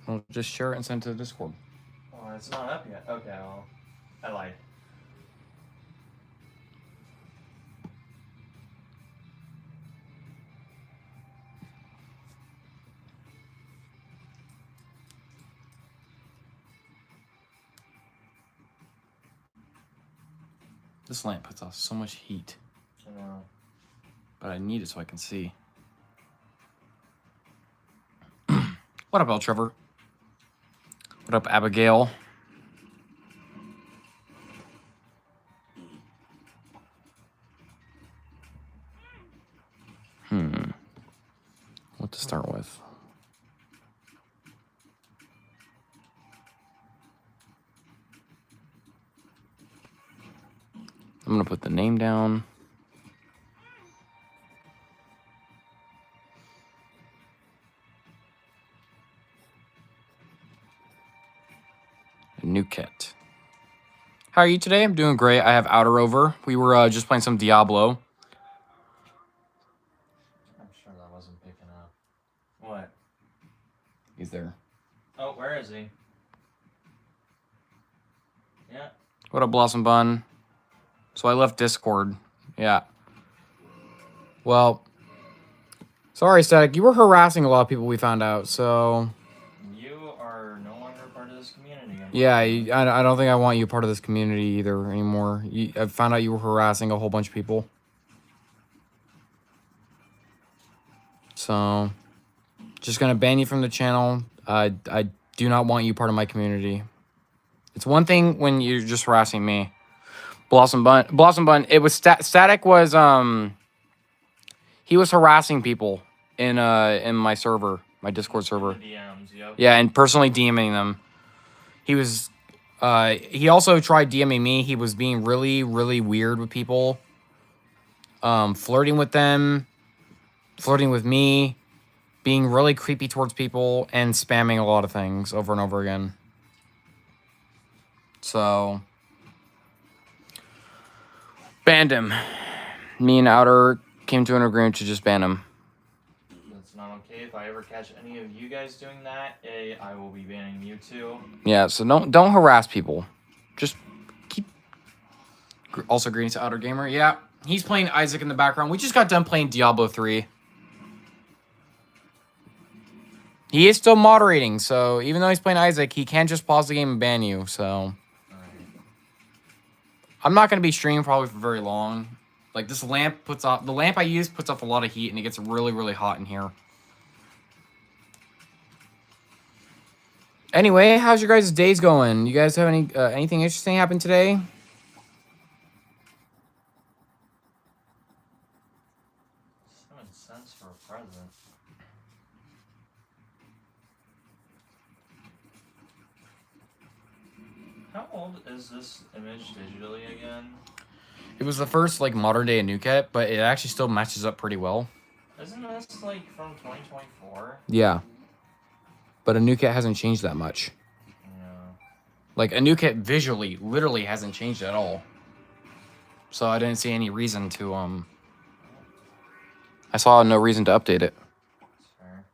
I'll just share it and send it to the Discord. Oh, it's not up yet. Okay, well, I lied. This lamp puts off so much heat. I know. But I need it so I can see. What up, El Trevor? What up, Abigail? What to start with? I'm gonna put the name down. Anuket. How are you today? I'm doing great. I have Outer over. We were just playing some Diablo. I'm sure that wasn't picking up. What? He's there. Oh, where is he? Yeah. What up, Blossom Bun? So I left Discord. Yeah. Well, sorry, Static. You were harassing a lot of people, we found out, so... You are no longer part of this community. Yeah, I don't think I want you part of this community either anymore. I found out you were harassing a whole bunch of people. So, just gonna ban you from the channel. I do not want you part of my community. It's one thing when you're just harassing me. Blossom Bun. It was Static was he was harassing people in my server, my Discord server. DMs, yep. Yeah, and personally DMing them. He was he also tried DMing me. He was being really, really weird with people. Flirting with them, flirting with me, being really creepy towards people, and spamming a lot of things over and over again. So, banned him. Me and Outer came to an agreement to just ban him. That's not okay. If I ever catch any of you guys doing that, I will be banning you too. Yeah, so don't harass people. Just keep... Also, greetings to Outer Gamer. Yeah, he's playing Isaac in the background. We just got done playing Diablo 3. He is still moderating, so even though he's playing Isaac, he can't just pause the game and ban you, so... I'm not going to be streaming probably for very long. Like, this lamp puts off... The lamp I use puts off a lot of heat, and it gets really, really hot in here. Anyway, how's your guys' days going? You guys have anything interesting happen today? Seven cents for a present. How old is this image digitally again? It was the first, like, modern-day Anuket, but it actually still matches up pretty well. Isn't this, like, from 2024? Yeah. But Anuket hasn't changed that much. Yeah. Like, Anuket visually, literally hasn't changed at all. So I didn't see any reason to, I saw no reason to update it. That's fair.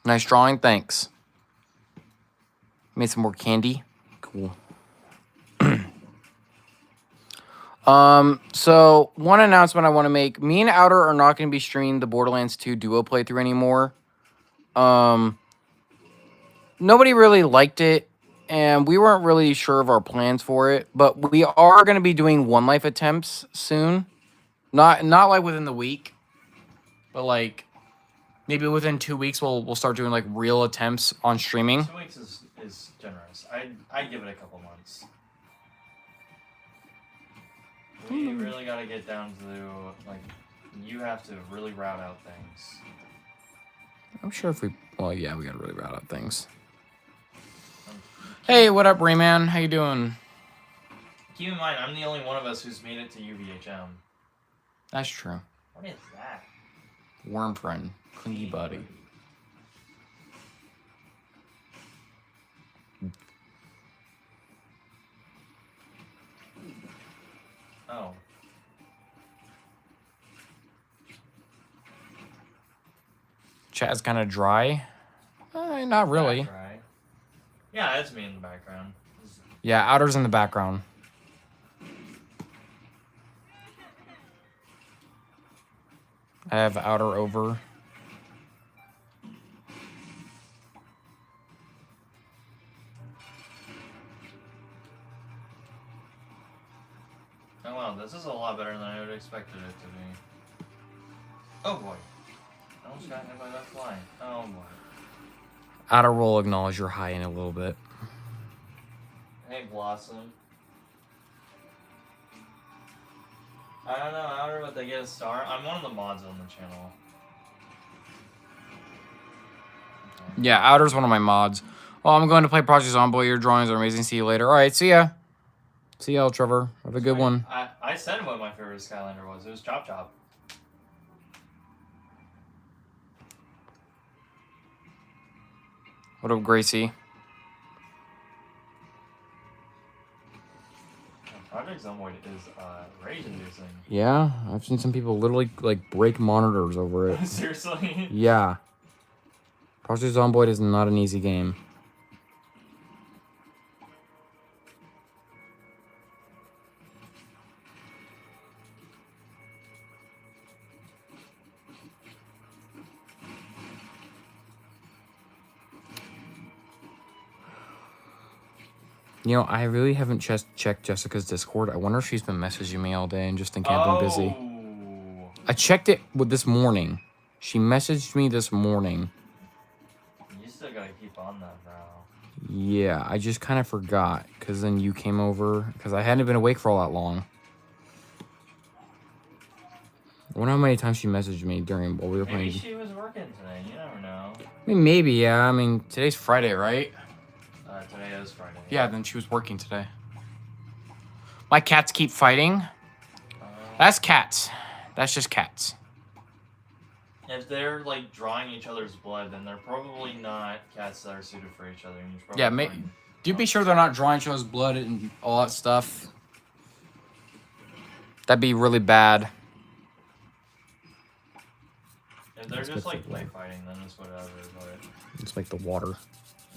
Nice drawing, thanks. Made some more candy. Cool. So one announcement I want to make. Me and Outer are not going to be streaming the Borderlands 2 duo playthrough anymore. Nobody really liked it, and we weren't really sure of our plans for it, but we are going to be doing One Life attempts soon. Not like within the week, but like maybe within 2 weeks we'll start doing like real attempts on streaming. 2 weeks is generous. I'd give it a couple months. We really gotta get down to, like, you have to really route out things. I'm sure if we... Well, yeah, we gotta really route out things. Hey, what up, Rayman? How you doing? Keep in mind, I'm the only one of us who's made it to UVHM. That's true. What is that? Worm friend. Clingy buddy. Oh. Chat's kind of dry. Not really. Not dry. Yeah, it's me in the background. Yeah, outer's in the background. I have outer over. Oh wow, this is a lot better than I would have expected it to be. Oh boy. I almost got hit by that fly. Oh boy. Outer will acknowledge you're high in a little bit. Hey Blossom. I don't know, Outer, but they get a star. I'm one of the mods on the channel. Okay. Yeah, outer's one of my mods. Well, I'm going to play Project Zomboid. Your drawings are amazing. See you later. All right, see ya. See ya, Trevor. Have a good one. I said what my favorite Skylander was. It was Chop Chop. What up, Gracie? Project Zomboid is rage-inducing. Yeah, I've seen some people literally like break monitors over it. Seriously? Yeah. Project Zomboid is not an easy game. You know, I really haven't checked Jessica's Discord. I wonder if she's been messaging me all day and just think I've been busy. I checked it this morning. She messaged me this morning. You still gotta keep on that, bro. Yeah, I just kind of forgot because then you came over because I hadn't been awake for all that long. I wonder how many times she messaged me during while we were playing. Maybe she was working today. You never know. I mean, maybe, yeah. I mean, today's Friday, right? Today is Friday. Yeah, then she was working today. My cats keep fighting. That's cats. That's just cats. If they're like drawing each other's blood, then they're probably not cats that are suited for each other. And you should probably Yeah, do be sure they're not drawing each other's blood and all that stuff. That'd be really bad. If they're just like play fighting, then it's whatever. But It's like the water.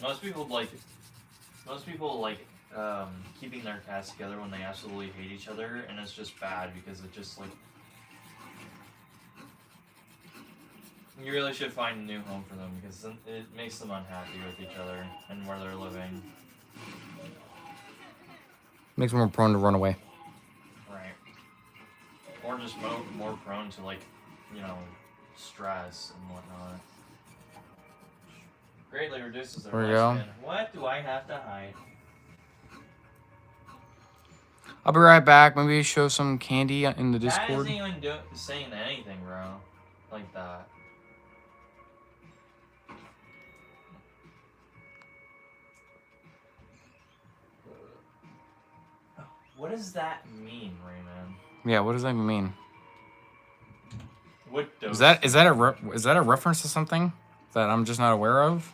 most people like keeping their cats together when they absolutely hate each other, and it's just bad because it just like you really should find a new home for them because it makes them unhappy with each other and where they're living. Makes them more prone to run away. Right. Or just more prone to like, you know, stress and whatnot. Greatly reduces their There we go. lifespan. What do I have to hide? I'll be right back. Maybe show some candy in the That Discord. isn't even saying anything, bro. Like that. What does that mean, Rayman? Yeah, what does that even mean? What Is that a reference to something that I'm just not aware of?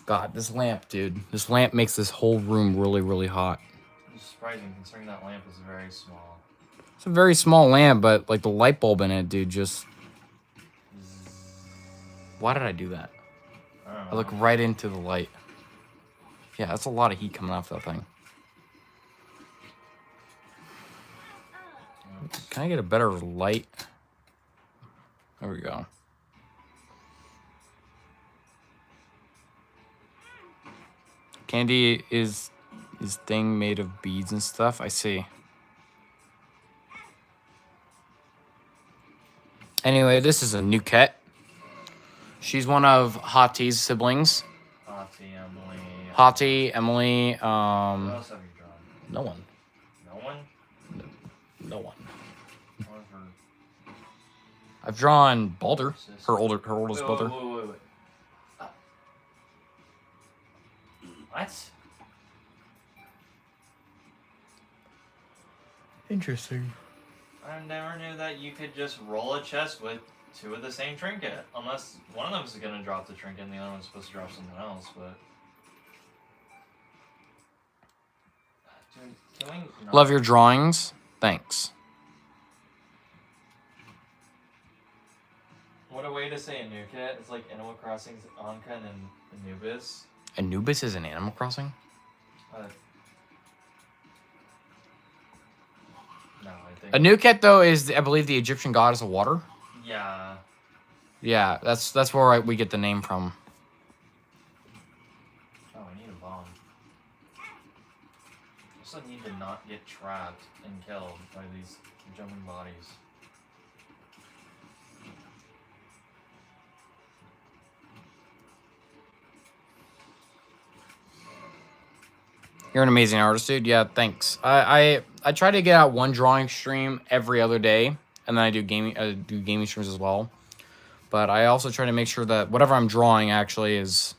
God, this lamp, dude. This lamp makes this whole room really, really hot. It's surprising considering that lamp is very small. It's a very small lamp, but like the light bulb in it, dude, just... Why did I do that? I don't know. I look right into the light. Yeah, that's a lot of heat coming off that thing. Can I get a better light? There we go. Candy is thing made of beads and stuff. I see. Anyway, this is Anuket. She's one of Hati's siblings. Hati, Emily, What else have you drawn? no one. No one? No one. What was her I've drawn Balder, sister? her oldest brother. Wait. What? Interesting. I never knew that you could just roll a chest with two of the same trinket. Unless one of them is going to drop the trinket and the other one's supposed to drop something else, but... Dude, can we not... Love your drawings. Thanks. What a way to say Anuket. It's like Animal Crossing's Anka and Anubis. Anubis is an Animal Crossing? No, I think... Anuket, though, is, I believe, the Egyptian goddess of water. Yeah. Yeah, that's where we get the name from. Oh, I need a bomb. I also need to not get trapped and killed by these jumping bodies. You're an amazing artist, dude. Yeah, thanks. I try to get out one drawing stream every other day, and then I do gaming streams as well. But I also try to make sure that whatever I'm drawing actually is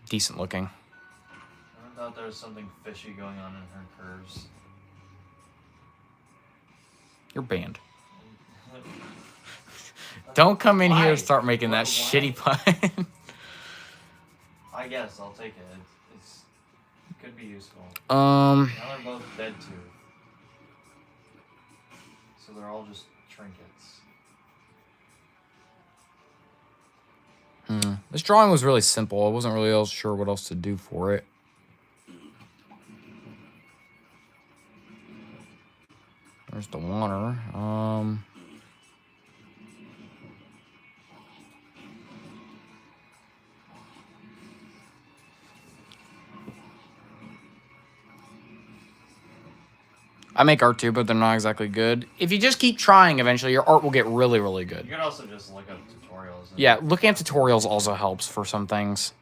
decent looking. I thought there was something fishy going on in her curves. You're banned. Don't come in here and Why? start making that Why? shitty pun. I guess I'll take it. It could be useful. Um. Now they're both dead too. So they're all just trinkets. This drawing was really simple. I wasn't really sure what else to do for it. There's the water. I make art too, but they're not exactly good. If you just keep trying, eventually your art will get really, really good. You can also just look up tutorials. Yeah, looking at tutorials also helps for some things.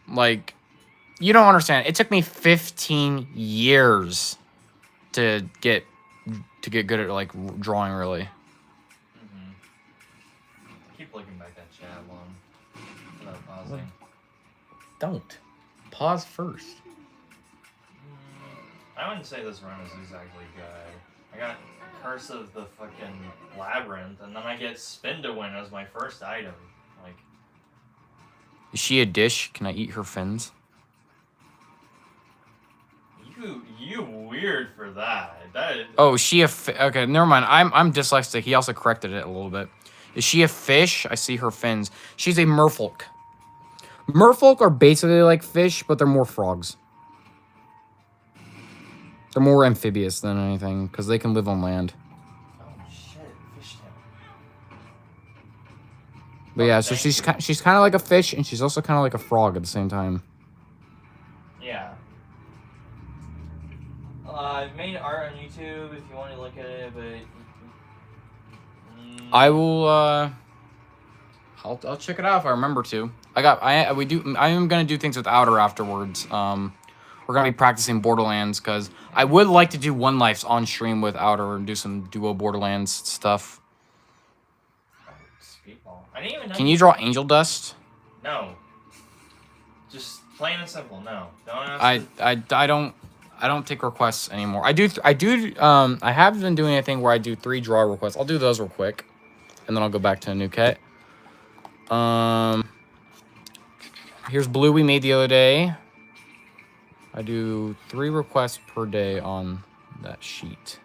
Like, you don't understand. It took me 15 years to get good at like drawing, really. Keep looking back at chat long without pausing. Don't pause first. I wouldn't say this run is exactly good. I got Curse of the fucking Labyrinth, and then I get Spin to Win as my first item. Like, Is she a dish? Can I eat her fins? you weird for that. That is... Oh, is she a okay, never mind. I'm dyslexic. He also corrected it a little bit. Is she a fish? I see her fins. She's a merfolk. Merfolk are basically like fish, but they're more frogs. They're more amphibious than anything, because they can live on land. Oh shit, fishtail. But yeah, so she's kind of like a fish, and she's also kind of like a frog at the same time. Yeah. I've made art on YouTube if you want to look at it, but I will. I'll check it out if I remember to. I am gonna do things with Outer afterwards. We're gonna be practicing Borderlands because I would like to do One Life's on stream with Outer and do some duo Borderlands stuff. Speedball. I didn't even know. Can you draw angel dust? No. Just plain and simple. No. Don't ask. I don't take requests anymore. I haven't been doing anything where I do 3 draw requests. I'll do those real quick, and then I'll go back to Anuket. Here's Blue we made the other day. I do 3 requests per day on that sheet.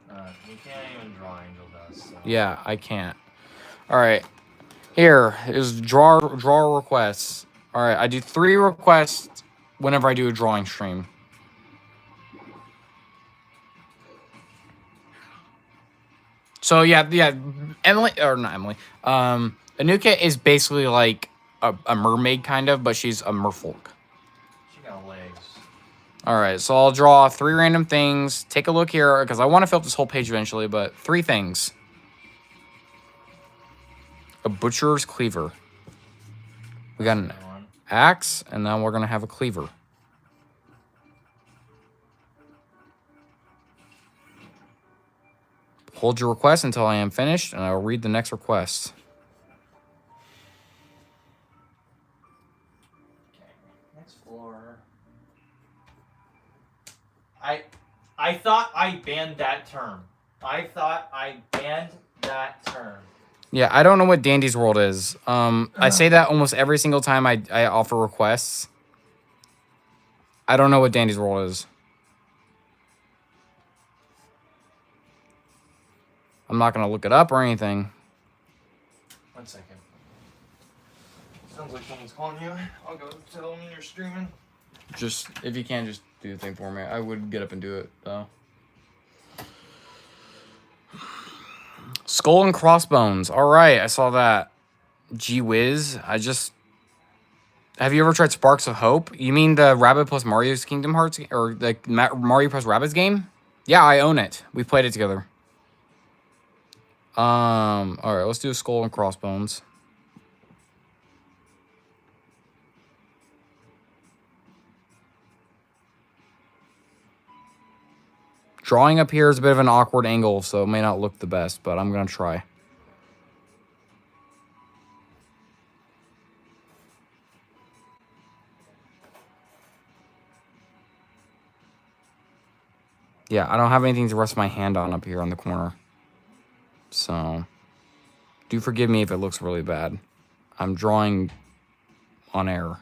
You can't even draw angel dust. So. Yeah, I can't. All right. Here is draw requests. All right, I do 3 requests whenever I do a drawing stream. So yeah, Emily or not Emily. Anuket is basically like a mermaid kind of, but she's a merfolk. She got legs. All right, so I'll draw 3 random things. Take a look here because I want to fill up this whole page eventually, but 3 things. A butcher's cleaver. We got an axe, and then we're gonna have a cleaver. Hold your request until I am finished, and I will read the next request. Okay, next floor. I thought I banned that term. I thought I banned that term. Yeah, I don't know what Dandy's World is. I say that almost every single time I offer requests. I don't know what Dandy's World is. I'm not gonna look it up or anything. 1 second. Sounds like someone's calling you. I'll go tell them you're streaming. Just if you can, just do the thing for me. I would get up and do it though. Skull and Crossbones. All right, I saw that. Gee whiz. Have you ever tried Sparks of Hope? You mean the Rabbit plus Mario's Kingdom Hearts or the Mario plus Rabbids game? Yeah, I own it. We played it together. All right, let's do Skull and Crossbones. Drawing up here is a bit of an awkward angle, so it may not look the best, but I'm gonna try. Yeah, I don't have anything to rest my hand on up here on the corner. So, do forgive me if it looks really bad. I'm drawing on air.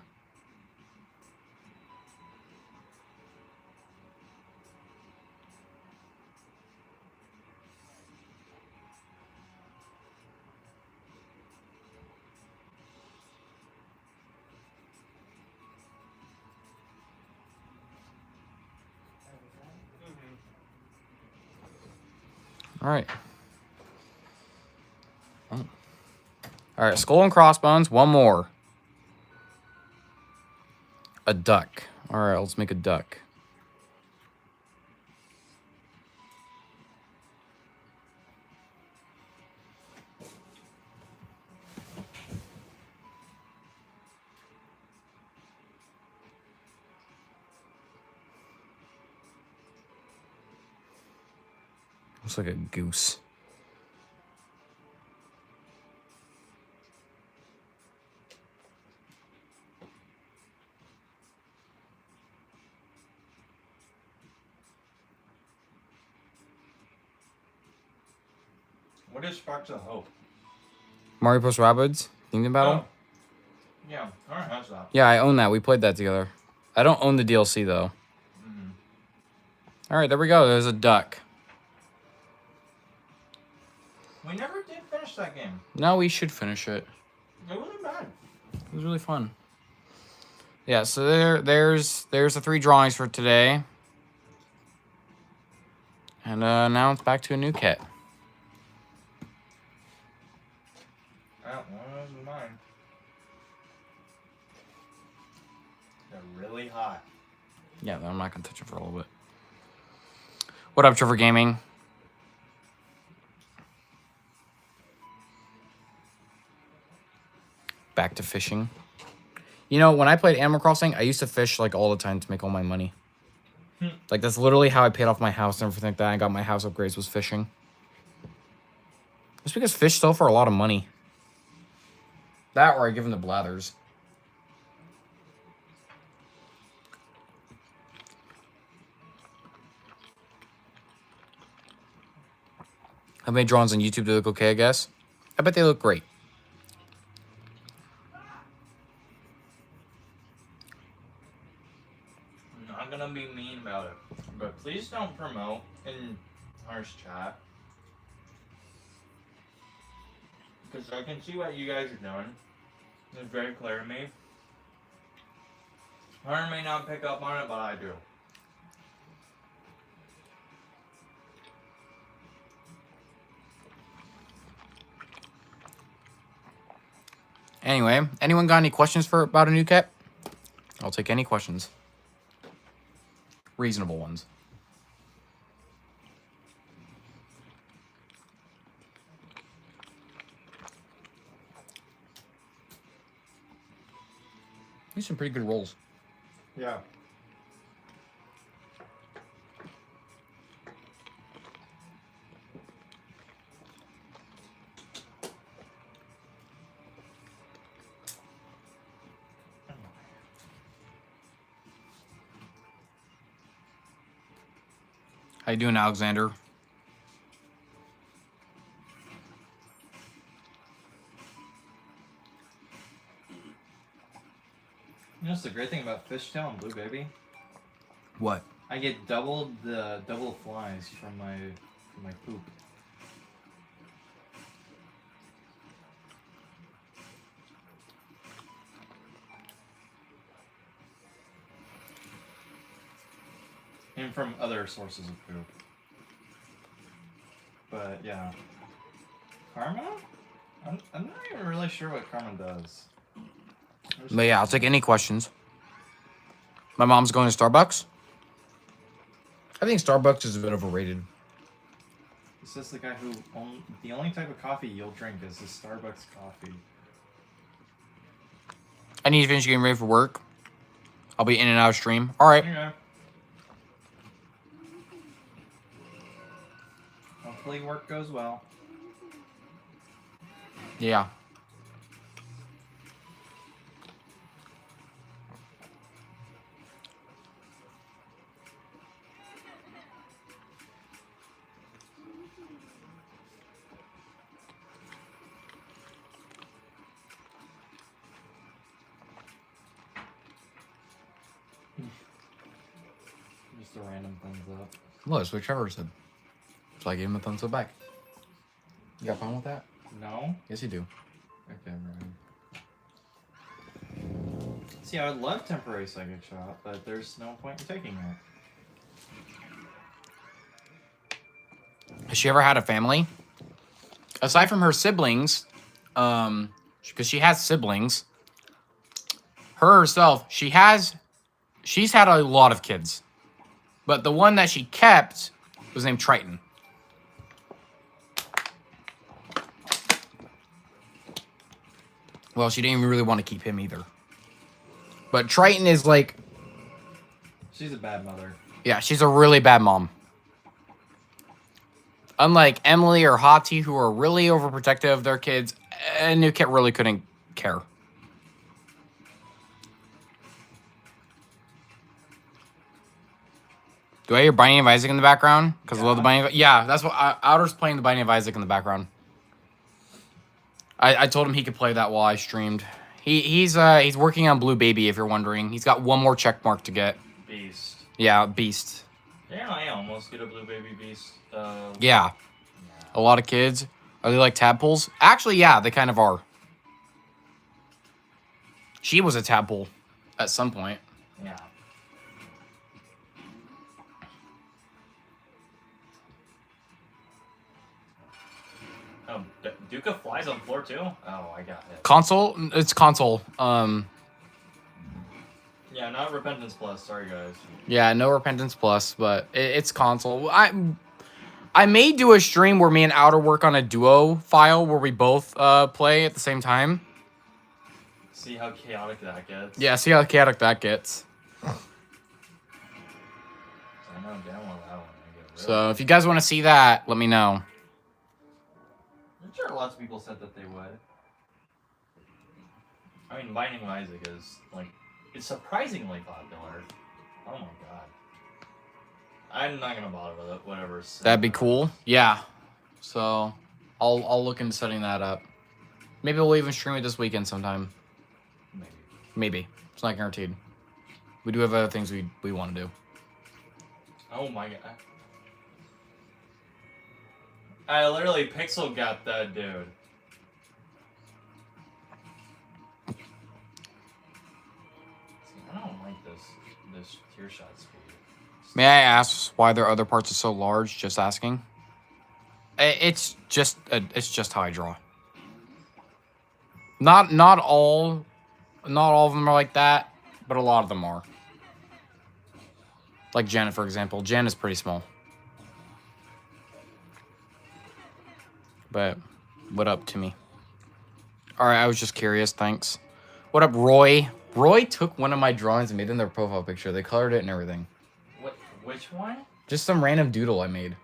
All right. Oh. All right, Skull and Crossbones. One more. A duck. All right, let's make a duck. Looks like a goose. What is Sparks of Hope? Mario plus Rabbids Kingdom Battle. Oh. Yeah, alright, that's that. Yeah, I own that. We played that together. I don't own the DLC though. All right, there we go. There's a duck. We never did finish that game. No, we should finish it. It wasn't bad. It was really fun. Yeah, so there's the 3 drawings for today. And now it's back to Anuket. Oh, one was mine. They're really hot. Yeah, I'm not gonna touch it for a little bit. What up, Trevor Gaming? Back to fishing. You know, when I played Animal Crossing, I used to fish like all the time to make all my money. Like that's literally how I paid off my house and everything like that. I got my house upgrades was fishing. Just because fish sell for a lot of money. That or I give them the blathers. I've made drawings on YouTube. They look okay, I guess. I bet they look great. I'm not gonna be mean about it, but please don't promote in harsh chat. Because I can see what you guys are doing. It's very clear to me. Harm may not pick up on it, but I do. Anyway, anyone got any questions about Anuket? I'll take any questions. Reasonable ones. These are some pretty good rolls. Yeah. How you doing, Alexander? You know, it's the great thing about Fishtail and Blue Baby. What? I get double flies from my poop. And from other sources of poop. But yeah. Karma? I'm not even really sure what karma does. But yeah, I'll take any questions. My mom's going to Starbucks. I think Starbucks is a bit overrated. This is the guy who the only type of coffee you'll drink is the Starbucks coffee. I need to finish getting ready for work. I'll be in and out of stream. All right. Okay. Hopefully work goes well. Yeah. Just a random thumbs up. Look, that's what Trevor said. So I gave him a thumbs up back. You got a problem with that? No? Yes, you do. Okay, right. See, I would love temporary psychic shot, but there's no point in taking it. Has she ever had a family? Aside from her siblings, because she has siblings, her herself, she's had a lot of kids. But the one that she kept was named Triton. Well, she didn't even really want to keep him either. But Triton is like... She's a bad mother. Yeah, she's a really bad mom. Unlike Emily or Hati, who are really overprotective of their kids, Anuket really couldn't care. Do I hear Binding of Isaac in the background? Because I love the Binding of... Yeah, that's what... Outer's playing the Binding of Isaac in the background. I told him he could play that while I streamed. He's working on Blue Baby, if you're wondering. He's got one more check mark to get. Beast. Yeah, Beast. Yeah, I almost get a Blue Baby Beast. Yeah. A lot of kids. Are they like tadpoles? Actually, yeah, they kind of are. She was a tadpole at some point. Yeah. Oh, Duca flies on floor too? Oh, I got it. Console? It's console. Yeah, not Repentance Plus. Sorry, guys. Yeah, no Repentance Plus, but it's console. I may do a stream where me and Outer work on a duo file where we both play at the same time. See how chaotic that gets. Yeah, see how chaotic that gets. I know damn well that one. So if you guys want to see that, let me know. I'm sure lots of people said that they would. I mean, Binding of Isaac is, like, it's surprisingly popular. Oh my god. I'm not gonna bother with it, whatever. That'd be cool. Yeah. So I'll look into setting that up. Maybe we'll even stream it this weekend sometime. Maybe. It's not guaranteed. We do have other things we want to do. Oh my god. I literally pixel got that dude. See, I don't like this tier shot speed. May I ask why their other parts are so large? Just asking. It's just how I draw. Not all of them are like that, but a lot of them are. Like Janet, for example. Jan is pretty small. But what up to me? All right, I was just curious. Thanks. What up, Roy? Roy took one of my drawings and made them their profile picture. They colored it and everything. Which one? Just some random doodle I made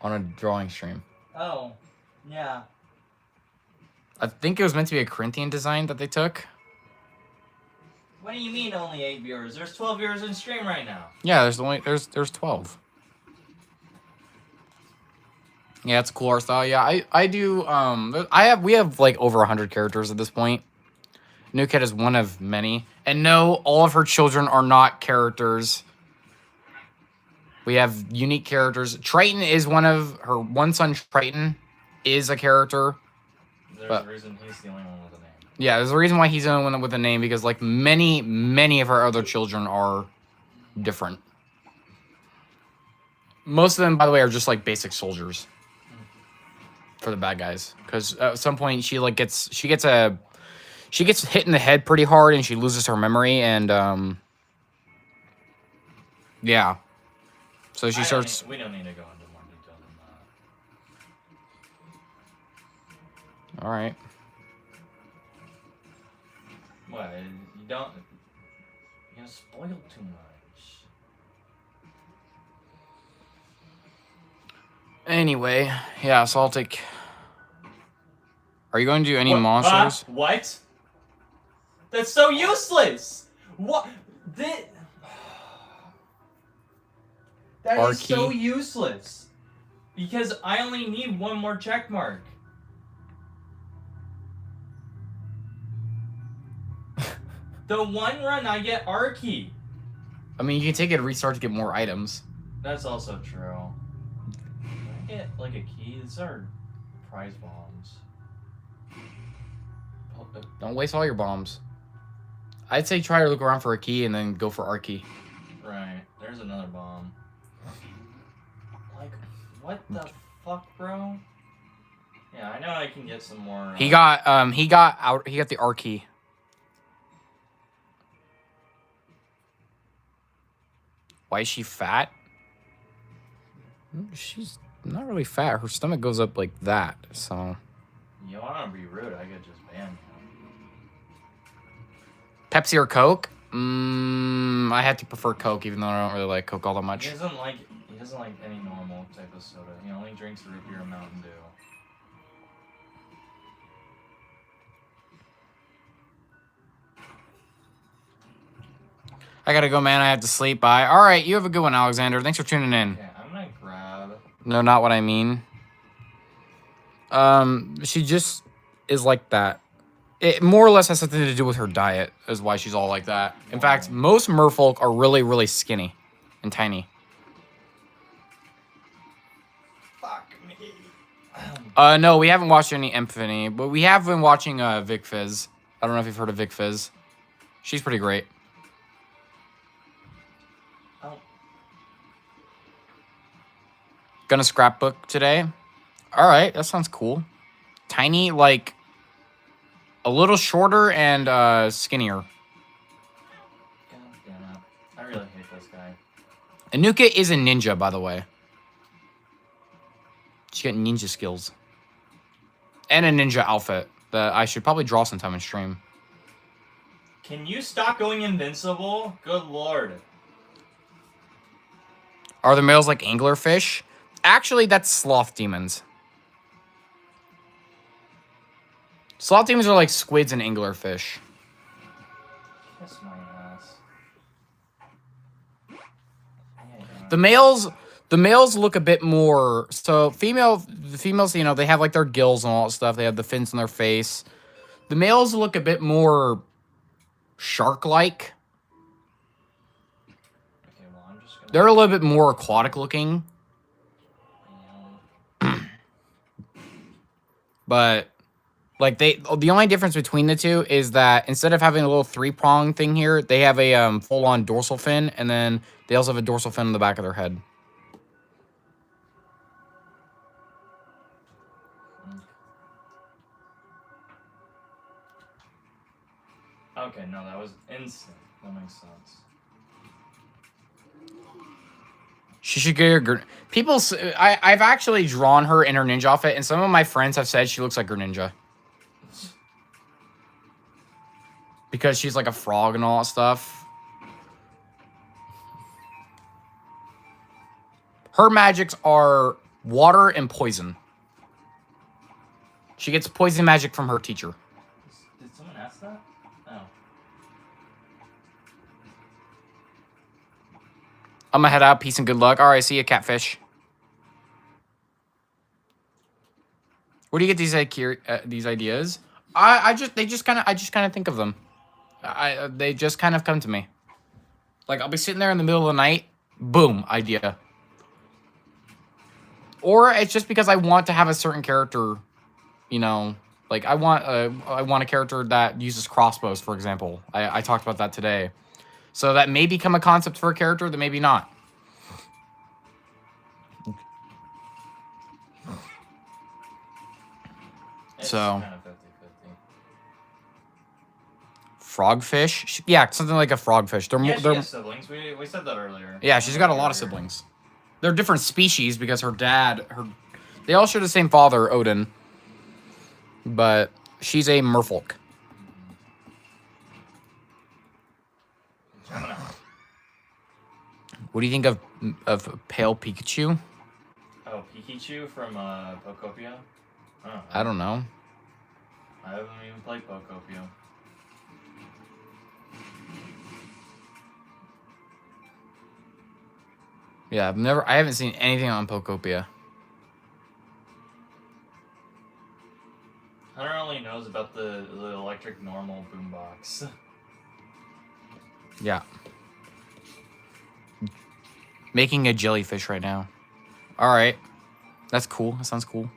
on a drawing stream. Oh, yeah. I think it was meant to be a Corinthian design that they took. What do you mean only 8 viewers? There's 12 viewers in stream right now. Yeah, there's 12. Yeah, it's a cool art style. Yeah, I do we have like over 100 characters at this point. Anuket is one of many. And no, all of her children are not characters. We have unique characters. Triton is her one son, Triton, is a character. There's a reason he's the only one with a name. Yeah, there's a reason why he's the only one with a name, because like many of her other children are different. Most of them, by the way, are just like basic soldiers for the bad guys. Because at some point she gets hit in the head pretty hard and she loses her memory, and yeah. So she starts. We don't need to go into more detail than that. All right. What? You don't. You're gonna spoil too much. Anyway, yeah. So I'll take. Are you going to do any monsters? What? That's so useless. What? That is so useless. Because I only need one more check mark. The one run I get R key. I mean, you can take it to restart to get more items. That's also true. Can I get like a key? These are prize bombs. Don't waste all your bombs. I'd say try to look around for a key and then go for R key. Right. There's another bomb. Like, what the fuck, bro? Yeah, I know I can get some more. He got the R key. Why is she fat? She's not really fat. Her stomach goes up like that, so. You wanna be rude, I could just ban him. Pepsi or Coke? I had to prefer Coke, even though I don't really like Coke all that much. He doesn't like any normal type of soda. He only drinks root beer and Mountain Dew. I gotta go, man. I have to sleep. Bye. All right, you have a good one, Alexander. Thanks for tuning in. Okay, I'm gonna grab. No, not what I mean. She just is like that. It more or less has something to do with her diet, is why she's all like that. In fact, most merfolk are really, really skinny and tiny. Fuck me. No, we haven't watched any Emphany, but we have been watching Vic Fizz. I don't know if you've heard of Vic Fizz. She's pretty great. Oh. Gonna scrapbook today. All right, that sounds cool. Tiny, like a little shorter and skinnier. God damn it. I really hate this guy. Anuket is a ninja, by the way. She got ninja skills. And a ninja outfit that I should probably draw sometime in stream. Can you stop going invincible? Good lord. Are the males like anglerfish? Actually, that's sloth demons. Sloth demons are like squids and anglerfish. Kiss my ass. The males look a bit more. So the females, you know, they have like their gills and all that stuff. They have the fins on their face. The males look a bit more shark-like. Okay, well, I'm just gonna. They're a little bit more aquatic looking. But like the only difference between the two is that instead of having a little 3-prong thing here, they have a full-on dorsal fin, and then they also have a dorsal fin on the back of their head. Okay, no, that was instant. That makes sense. She should get her. I've actually drawn her in her ninja outfit, and some of my friends have said she looks like Greninja. Because she's like a frog and all that stuff. Her magics are water and poison. She gets poison magic from her teacher. Did someone ask that? Oh. I'm gonna head out. Peace and good luck. All right, see you, catfish. Where do you get these ideas? I just kind of think of them. They just kind of come to me. Like I'll be sitting there in the middle of the night, boom, idea. Or it's just because I want to have a certain character, you know, like I want a character that uses crossbows, for example. I talked about that today. So that may become a concept for a character that maybe not. It's So kind of 50-50. frogfish, yeah, something like a frogfish. Yeah, she has siblings. We said that earlier. Yeah, she's got a lot of siblings. They're different species because they all share the same father, Odin. But she's a merfolk. Gemini. What do you think of Pale Pikachu? Oh, Pikachu from Pokopia? I don't know. I haven't even played Pokopia. Yeah, I haven't seen anything on Pokopia. Hunter only knows about the electric normal boombox. Yeah. Making a jellyfish right now. All right. That's cool. That sounds cool.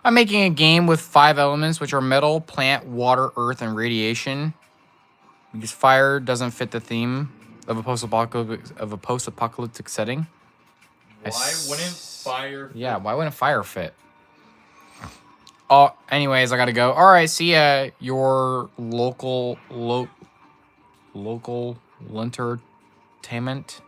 I'm making a game with 5 elements, which are metal, plant, water, earth, and radiation. Because fire doesn't fit the theme of a post-apocalyptic setting. Why wouldn't fire fit? Yeah, why wouldn't fire fit? Oh, anyways, I gotta go. All right, see ya. Your local entertainment.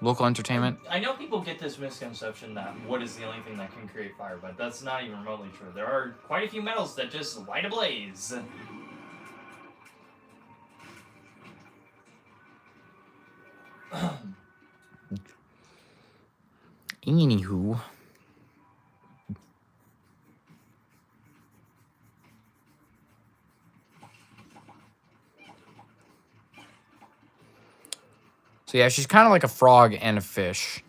Local entertainment. I know people get this misconception that wood is the only thing that can create fire, but that's not even remotely true. There are quite a few metals that just light a blaze. Anywho. So yeah, she's kind of like a frog and a fish.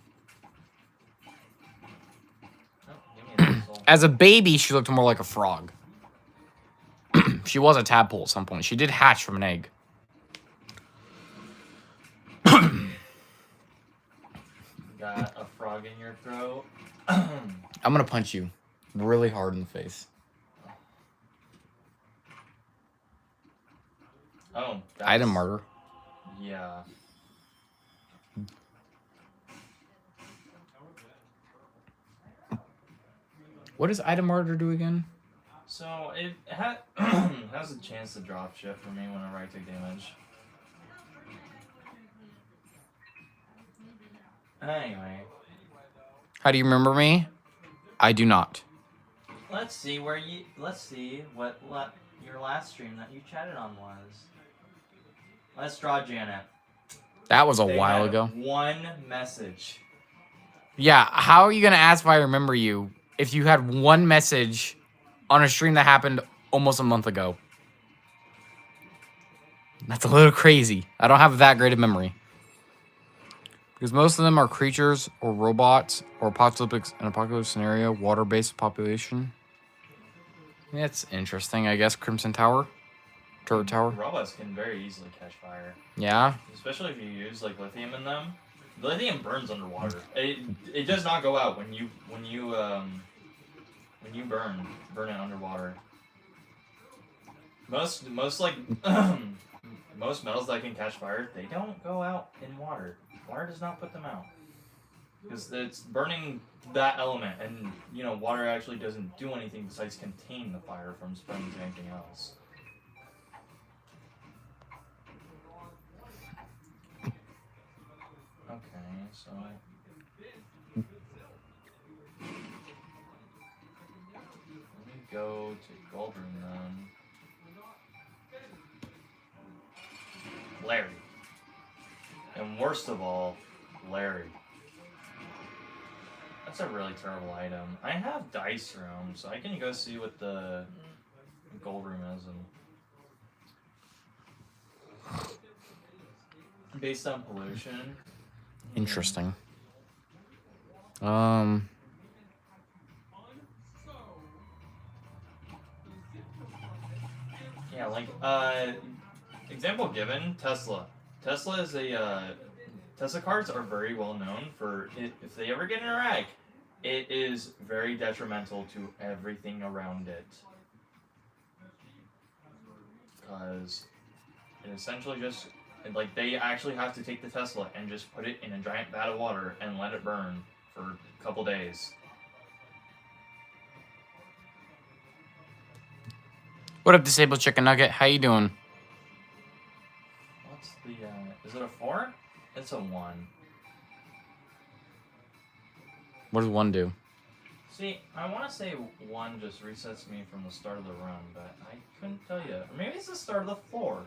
As a baby, she looked more like a frog. She was a tadpole at some point. She did hatch from an egg. Got a frog in your throat. I'm gonna punch you really hard in the face. Oh, Item murder. Yeah. What does item murder do again? So it has a chance to drop shit for me whenever I take damage. Anyway. How do you remember me? I do not. Let's see what your last stream that you chatted on was. Let's draw Janet. That was a They while had ago. One message. Yeah, how are you gonna ask if I remember you if you had one message on a stream that happened almost a month ago? That's a little crazy. I don't have that great a memory. Because most of them are creatures or robots or an apocalypse scenario, water-based population. That's interesting, I guess. Crimson Tower. Turret Tower. Robots can very easily catch fire. Yeah. Especially if you use like lithium in them. The lithium burns underwater. It does not go out when you burn it underwater. Most like most metals that can catch fire, they don't go out in water. Water does not put them out. Because it's burning that element, and water actually doesn't do anything besides contain the fire from spreading to anything else. Okay, so let me go to Gold Room then. Larry. And worst of all, Larry. That's a really terrible item. I have Dice Room, so I can go see what the Gold Room is. And based on pollution. Interesting. Um. Yeah, like example given, Tesla. Tesla is a Tesla cars are very well known for if they ever get in a wreck, it is very detrimental to everything around it. Because it essentially just like they actually have to take the Tesla and just put it in a giant vat of water and let it burn for a couple days. What up, disabled chicken nugget? How you doing? What's the is it a 4? It's a 1. What does 1 do? See, I want to say 1 just resets me from the start of the run, but I couldn't tell you. Or maybe it's the start of the floor.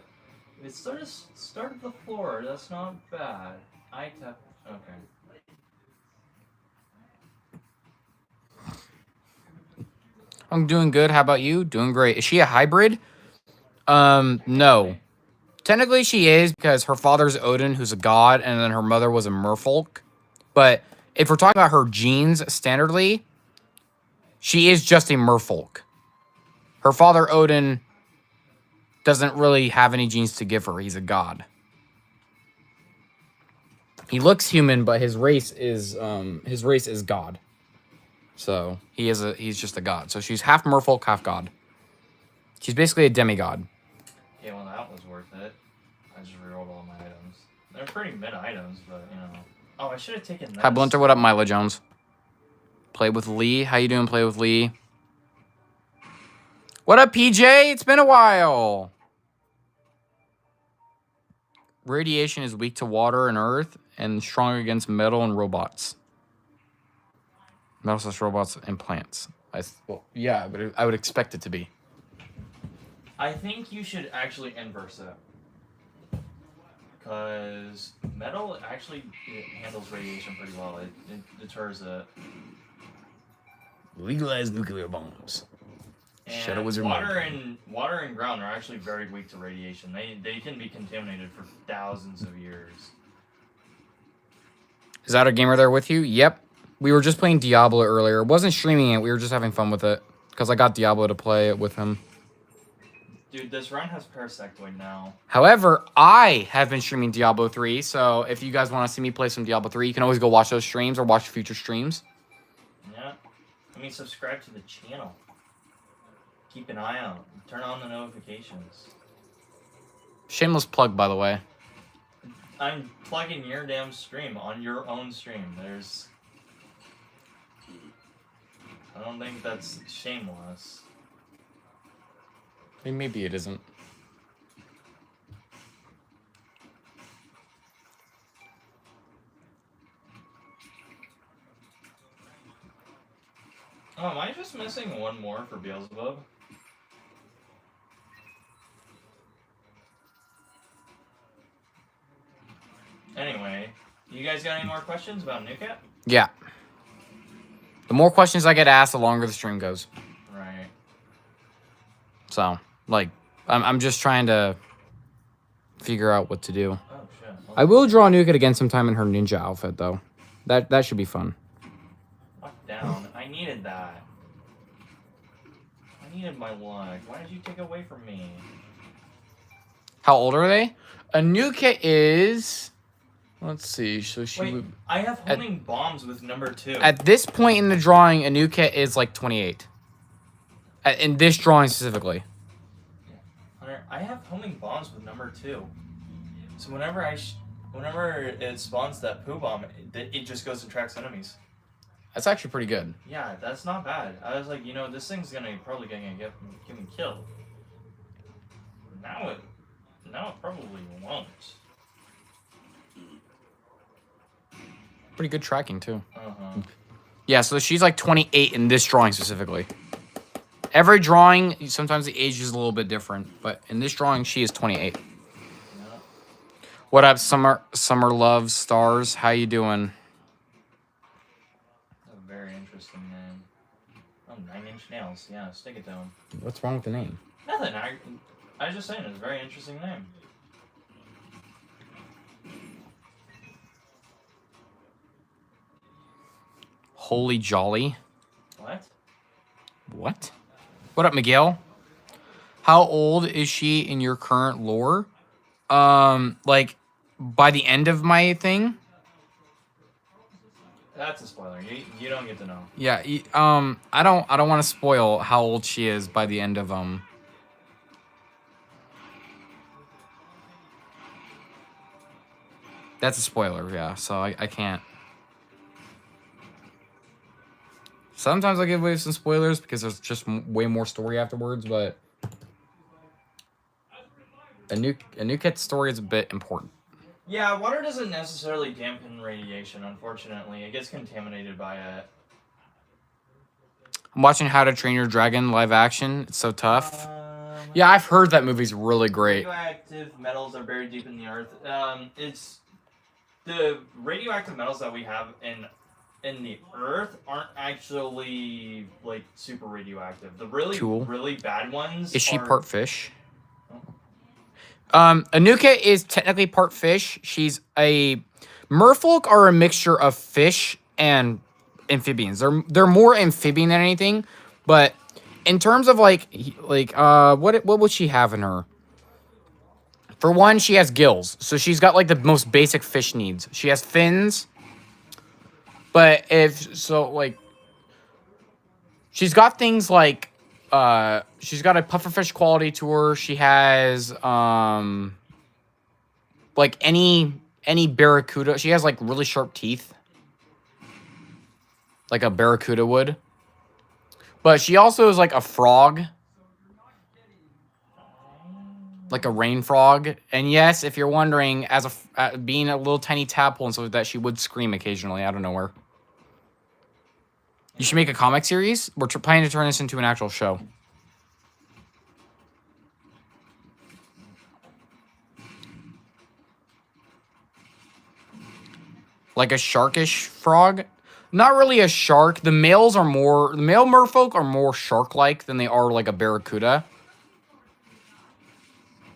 If it's start of the floor, that's not bad. I tap. Okay. I'm doing good. How about you? Doing great. Is she a hybrid? No. Technically, she is because her father's Odin, who's a god, and then her mother was a merfolk. But if we're talking about her genes standardly, she is just a merfolk. Her father Odin doesn't really have any genes to give her. He's a god. He looks human, but his race is god. So he's just a god. So she's half merfolk, half god. She's basically a demigod. Yeah, well, that was worth it. I just rerolled all my items. They're pretty mid items, but you know. Oh, I should have taken this. Hi, Blunter. What up, Mila Jones? Play with Lee. How you doing, Play with Lee? What up, PJ? It's been a while. Radiation is weak to water and earth and strong against metal and robots. Metal slash robots and plants. Well, yeah, but I would expect it to be. I think you should actually inverse it. Because metal actually handles radiation pretty well. It deters it. Legalize nuclear bombs. And water and ground are actually very weak to radiation. They can be contaminated for thousands of years. Is that a gamer there with you? Yep. We were just playing Diablo earlier. Wasn't streaming it. We were just having fun with it. Because I got Diablo to play it with him. Dude, this run has Parasectoid now. However, I have been streaming Diablo 3. So if you guys want to see me play some Diablo 3, you can always go watch those streams or watch future streams. Yeah. I mean, subscribe to the channel. Keep an eye out. Turn on the notifications. Shameless plug, by the way. I'm plugging your damn stream on your own stream. I don't think that's shameless. I mean, maybe it isn't. Oh, am I just missing one more for Beelzebub? Anyway, you guys got any more questions about Anuket? Yeah. The more questions I get asked, the longer the stream goes. Right. So, like, I'm just trying to figure out what to do. Oh, shit. I will draw Anuket again sometime in her ninja outfit, though. That should be fun. Lock down. I needed that. I needed my luck. Why did you take it away from me? How old are they? Anuket is... Let's see. So she Wait, would... I have homing bombs with number 2. At this point in the drawing, Anuket is like 28. In this drawing specifically. Hunter, I have homing bombs with number 2. So whenever it spawns that poo bomb, it just goes and tracks enemies. That's actually pretty good. Yeah, that's not bad. I was like, this thing's probably gonna get me killed. Now it probably won't. Pretty good tracking, too. Uh-huh. Yeah, so she's like 28 in this drawing specifically. Every drawing, sometimes the age is a little bit different. But in this drawing, she is 28. Yeah. What up, Summer Love Stars? How you doing? That's a very interesting name. Oh, 9-inch nails. Yeah, stick it to him. What's wrong with the name? Nothing. I was just saying, it's a very interesting name. Holy jolly. What? What? What up, Miguel? How old is she in your current lore? Like, by the end of my thing? That's a spoiler. You don't get to know. Yeah, I don't want to spoil how old she is by the end of, That's a spoiler, yeah, so I can't. Sometimes I give away some spoilers because there's just way more story afterwards, but a new kid's story is a bit important. Yeah, water doesn't necessarily dampen radiation, unfortunately. It gets contaminated by it. I'm watching How to Train Your Dragon live action. It's so tough. Yeah, I've heard that movie's really great. Radioactive metals are buried deep in the earth. It's the radioactive metals that we have in the earth aren't actually like super radioactive. The really bad ones. Is she are... part fish? Anuket is technically part fish. She's a merfolk are a mixture of fish and amphibians. They're more amphibian than anything, but in terms of what would she have in her? For one, she has gills, so she's got like the most basic fish needs. She has fins, but she's got things like she's got a pufferfish quality to her. She has like any barracuda. She has like really sharp teeth, like a barracuda would. But she also is like a frog, like a rain frog. And yes, if you're wondering, as being a little tiny tadpole and so like that, she would scream occasionally out of nowhere. You should make a comic series. We're planning to turn this into an actual show. Like a sharkish frog. Not really a shark. The male merfolk are more shark-like than they are like a barracuda.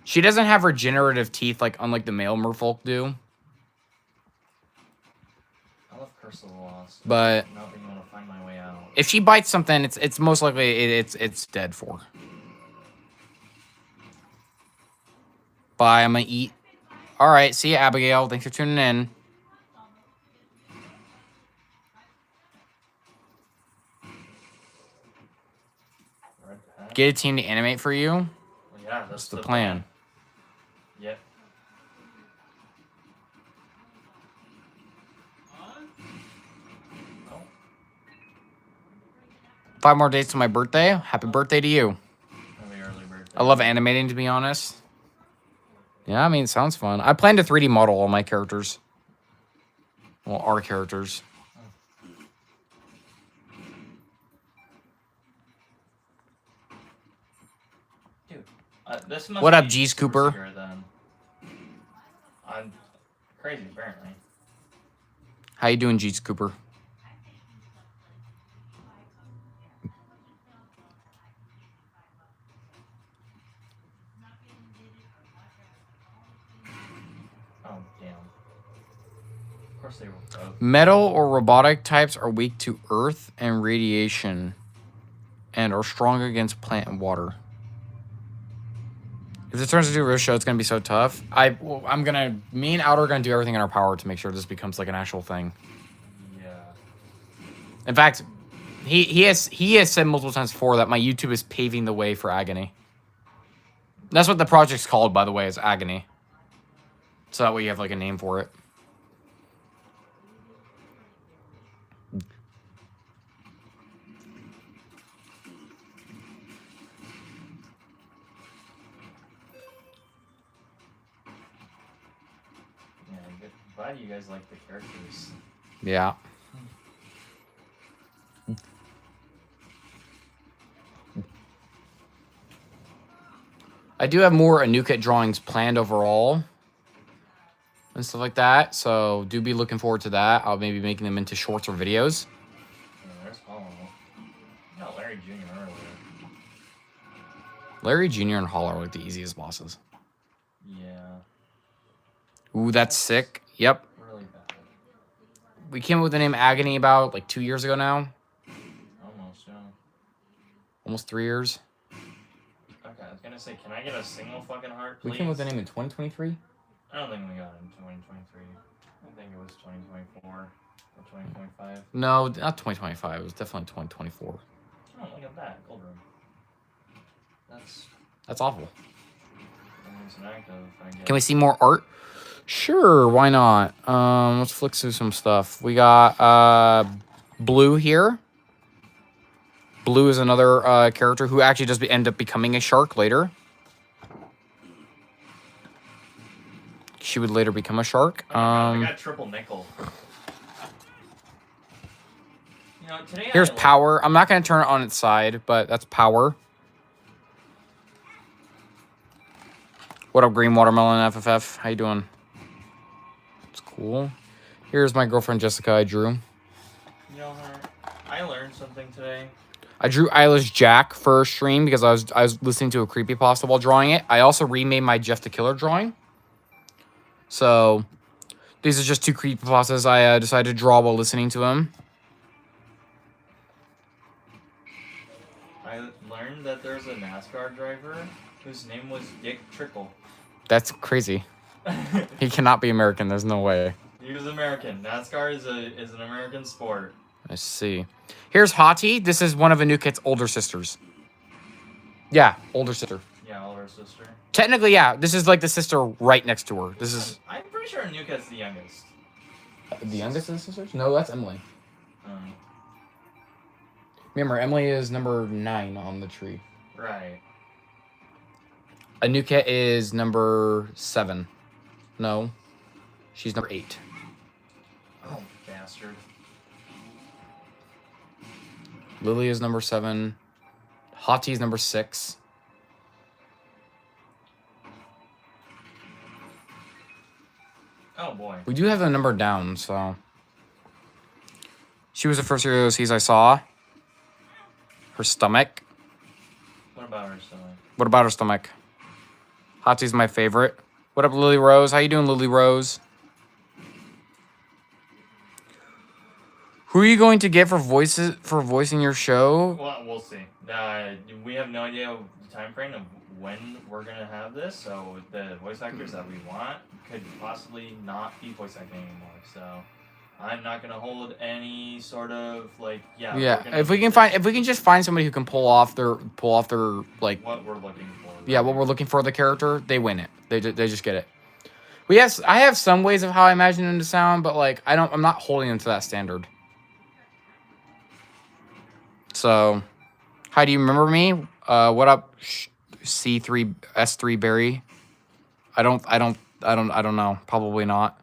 She doesn't have regenerative teeth like unlike the male merfolk do. I love Curse of the Lost. But not being able to find my way out. If she bites something, it's most likely it's dead for. Bye, I'm gonna eat. Alright, see ya, Abigail. Thanks for tuning in. Get a team to animate for you? Well, yeah, that's the plan. Yep. 5 more days to my birthday. Happy birthday to you. Happy early birthday. I love animating, to be honest. Yeah, I mean, it sounds fun. I plan to 3D model all my characters. Well, our characters. This must what up, be G's Cooper? Secure, then. I'm crazy, apparently. How you doing, G's Cooper? Oh, damn. Of course they were both. Metal or robotic types are weak to earth and radiation and are strong against plant and water. If it turns into a real show, it's going to be so tough. Me and Outer are going to do everything in our power to make sure this becomes like an actual thing. Yeah. In fact, he has said multiple times before that my YouTube is paving the way for Agony. That's what the project's called, by the way, is Agony. So that way you have like a name for it. Glad you guys like the characters. Yeah. I do have more Anuket drawings planned overall and stuff like that, so do be looking forward to that. I'll maybe making them into shorts or videos. Yeah, there's Hollow. No, Larry Jr. earlier. Larry Jr. and Hollow are like the easiest bosses. Yeah. Ooh, that's sick. Yep. Really bad. we came up with the name Agony about like 2 years ago now. Almost, yeah. Almost 3 years. Okay, I was gonna say, can I get a single fucking heart, please? We came up with the name in 2023. I don't think we got it in 2023. I think it was 2024 or 2025. No, not 2025. It was definitely 2024. Oh, look at that. Gold room. That's awful. almost an active, I guess. Can we see more art? Sure, why not? Let's flick through some stuff. We got Blue here. Blue is another character who actually does end up becoming a shark later. She would later become a shark. I got triple nickel. You know, today Here's Power. I'm not going to turn it on its side, but that's Power. What up, Green Watermelon FFF? How you doing? It's cool. Here's my girlfriend Jessica I drew. You know, I learned something today. I drew Eilish Jack for a stream because I was listening to a creepypasta while drawing it. I also remade my Jeff the Killer drawing. So, these are just 2 creepypastas I decided to draw while listening to them. I learned that there's a NASCAR driver whose name was Dick Trickle. That's crazy. He cannot be American. There's no way. He was American. NASCAR is an American sport. I see. Here's Hati. This is one of Anuket's older sisters. Yeah, older sister. Yeah, older sister. Technically, yeah. This is like the sister right next to her. This is... I'm pretty sure Anuket's the youngest. The youngest of the sisters? No, that's Emily. Um, Remember, Emily is number 9 on the tree. right. Anuket is number 7. No. She's number 8. Oh, bastard. Lily is number 7. Hati is number 6. Oh, boy. We do have the number down, so... She was the first OCs I saw. Her stomach. What about her stomach? What about her stomach? Hati's my favorite. What up, Lily Rose? How you doing, Lily Rose? Who are you going to get for voicing your show? Well, we'll see. We have no idea the time frame of when we're gonna have this, so the voice actors that we want could possibly not be voice acting anymore. So I'm not gonna hold any sort of like Yeah, if we can just find somebody who can pull off their like what we're looking for. Yeah, what we're looking for the character, they win it. They just get it. I have some ways of how I imagine them to sound, but like I'm not holding them to that standard. So, hi, do you remember me? What up, C3 S3 Barry? I don't know. Probably not.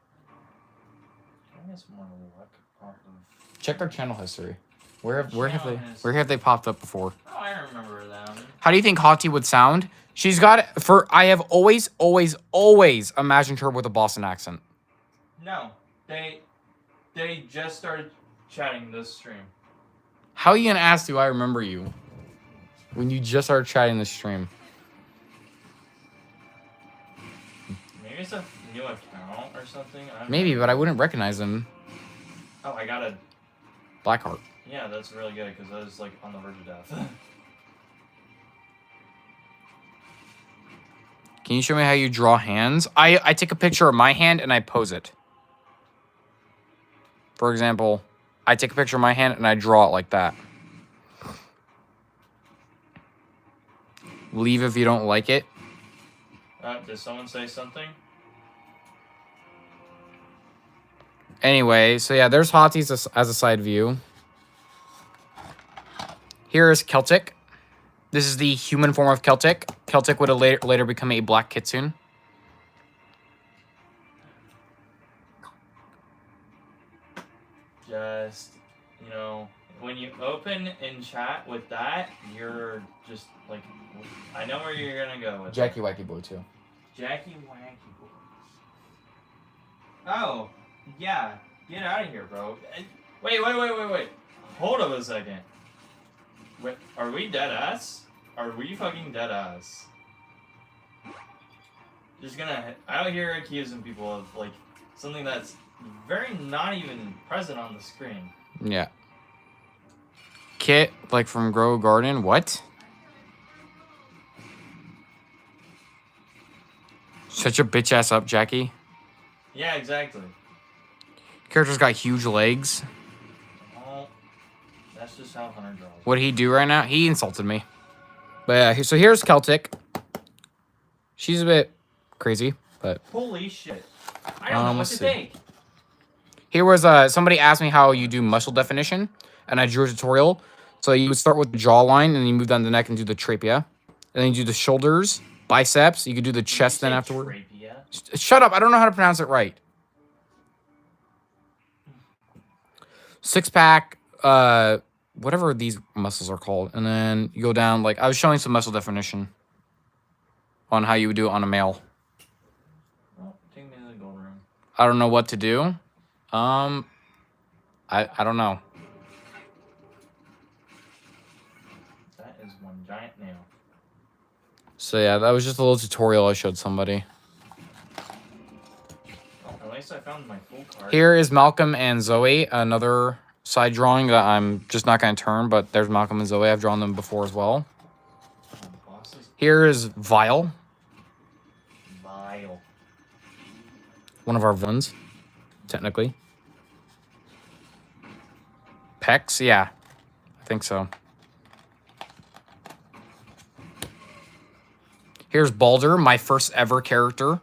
I guess more luck off of... Check their channel history. Where have they popped up before? Oh, I remember them. How do you think Hati would sound? I have always imagined her with a Boston accent. No, they just started chatting this stream. How are you gonna ask, do I remember you? When you just started chatting this stream. Maybe it's a new account or something. Maybe, but I wouldn't recognize him. Oh, I got a... Blackheart. Yeah, that's really good, because I was, like, on the verge of death. Can you show me how you draw hands? I take a picture of my hand and I pose it. For example, I take a picture of my hand and I draw it like that. Leave if you don't like it. Did someone say something? Anyway, so yeah, there's Hati's as a side view. Here is Celtic. This is the human form of Celtic. Celtic would have later become a black kitsune. Just, you know, when you open in chat with that, you're just, like, I know where you're gonna go with Jackie Wacky Boy, too. Jackie Wacky Boy. Oh, yeah. Get out of here, bro. Wait. Hold up a second. Wait, are we dead ass? Are we fucking dead ass? Just gonna out here accusing people of, like, something that's very not even present on the screen. Yeah. Kit, like from Grow Garden. What? Shut your bitch ass up, Jackie. Yeah, exactly. Character's got huge legs. Oh, that's just how Hunter draws. What did he do right now? He insulted me. But yeah, so here's Celtic. She's a bit crazy, but Holy shit. I don't know what let's to see. think. Here was somebody asked me how you do muscle definition, and I drew a tutorial. So you would start with the jawline, and then you move down the neck and do the trachea, and then you do the shoulders, biceps. You could do the chest then afterward. Trachea? Shut up! I don't know how to pronounce it right. Six pack, whatever these muscles are called, and then you go down. Like I was showing some muscle definition on how you would do it on a male. Oh, take me to the gold room. I don't know what to do. I don't know. That is one giant nail. So yeah, that was just a little tutorial I showed somebody. Well, at least I found my full card. Here is Malcolm and Zoe, another side drawing that I'm just not going to turn, but there's Malcolm and Zoe. I've drawn them before as well. Here is Vile. Vile. One of our villains, technically. Pex, yeah. I think so. Here's Balder, my first ever character.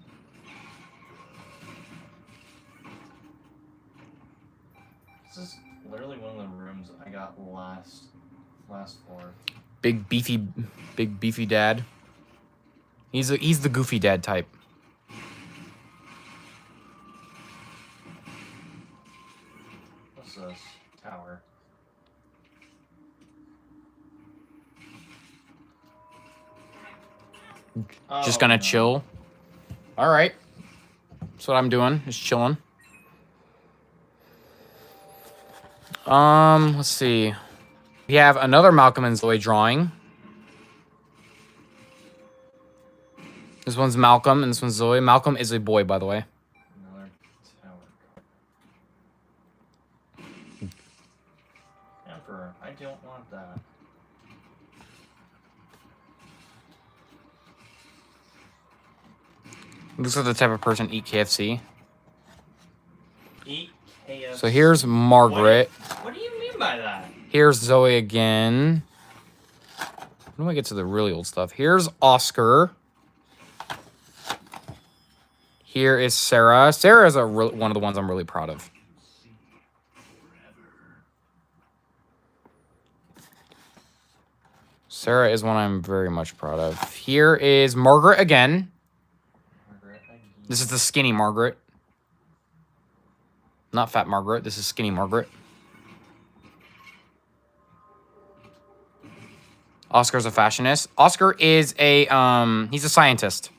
This is literally one of the rooms I got last floor. Big beefy dad. He's the goofy dad type. What's this? Tower. Just Oh, gonna no. chill. All right. That's what I'm doing. Just chilling. Let's see. We have another Malcolm and Zoe drawing. This one's Malcolm and this one's Zoe. Malcolm is a boy, by the way. Another tower card. Emperor, I don't want that. Looks like the type of person eat KFC. Eat KFC. So here's Margaret. What do you mean by that? Here's Zoe again. When do I get to the really old stuff? Here's Oscar. Here is Sarah. Sarah is one of the ones I'm really proud of. Sarah is one I'm very much proud of. Here is Margaret again. Margaret, This is the skinny Margaret. Not fat Margaret. This is skinny Margaret. Oscar's a fashionist. Oscar is a he's a scientist.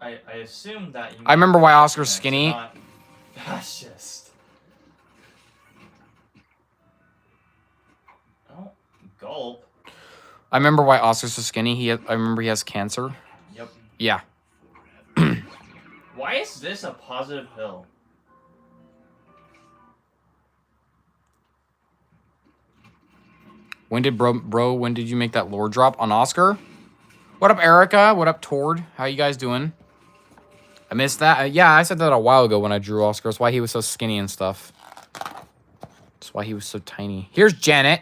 I assume that you. I remember why Oscar's It's skinny. not fascist. Oh, gulp. I remember why Oscar's so skinny. I remember he has cancer. Yep. Yeah. Why is this a positive hill? When did when did you make that lore drop on Oscar? What up, Erica? What up, Tord? How you guys doing? I missed that. Yeah, I said that a while ago when I drew Oscar. That's why he was so skinny and stuff. That's why he was so tiny. Here's Janet.